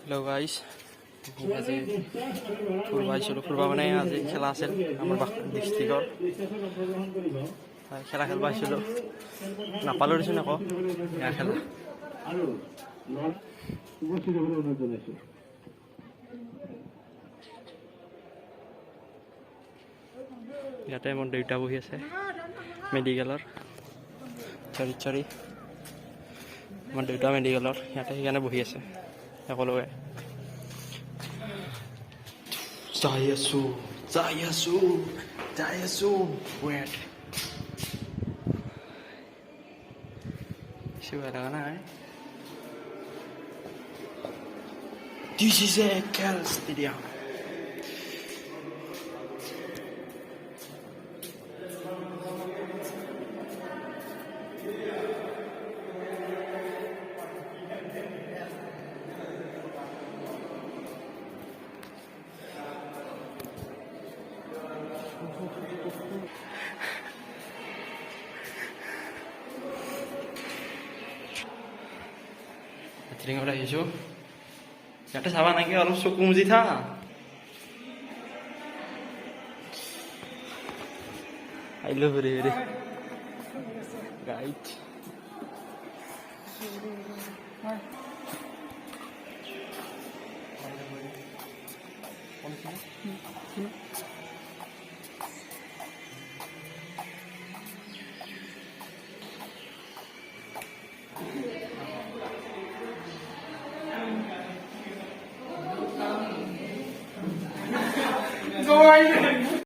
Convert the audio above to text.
Hello guys, আজি ফুৰবা আহিছিলোঁ। ফুৰবা মানে আজি খেলা আছিল আমাৰ ডিষ্ট্ৰিক্টৰ। খেলা খেলবা আহিছিলোঁ, নাপালোঁ দেচোন আকৌ এয়া খেলা। ইয়াতে মোৰ দেউতা বহি আছে মেডিকেলৰ চৰি আমাৰ দেউতা মেডিকেলৰ ইয়াতে সেইকাৰণে বহি আছে সকলোৱে। যাই আছো ৱেট বেয়া লগা নাই। This is a Cal Stadium. Teringat dah isu. Kata sahabat lagi orang suku muzita. I love it. Right. Going